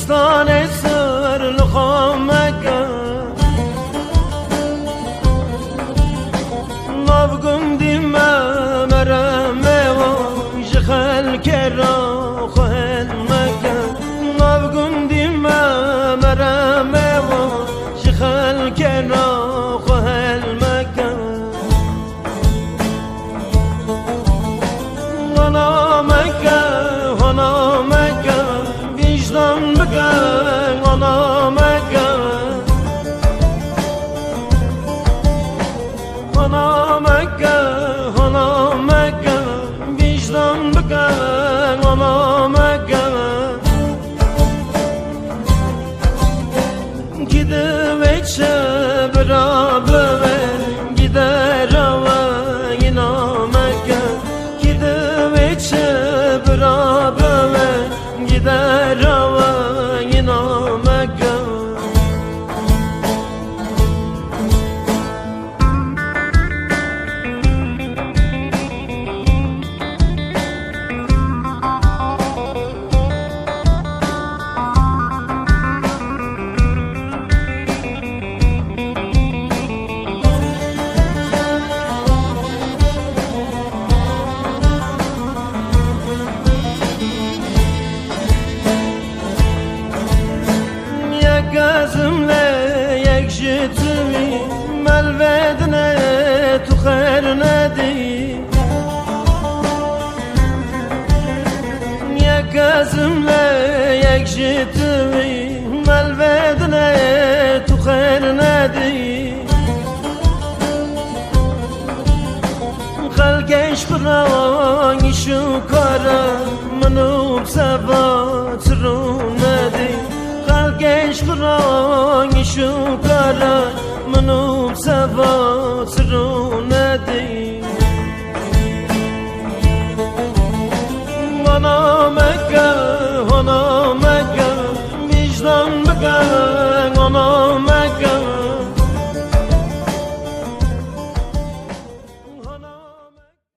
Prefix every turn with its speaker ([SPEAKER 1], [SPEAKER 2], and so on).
[SPEAKER 1] وستان سر لخامکه نافگم دیمه مرمه و جخل کرا خهل مکه نافگم دیمه مرمه و جخل کرا خهل مکه هنا مکه هنا مکه وجدان بکه هنا مکه هنا مکه هنا مکه وجدان بکه هنا مکه گیده وچه برابر گیده روا اینا مکه گیده وچه برابر گیده روا اینا مکه gözümle yekşitimi melvedine tuher nedi ya gözümle yekşitimi melvedine tuher nedi خلقش برای شو کارم منو بسوات رو ندی خلقش برای شو کارم منو بسوات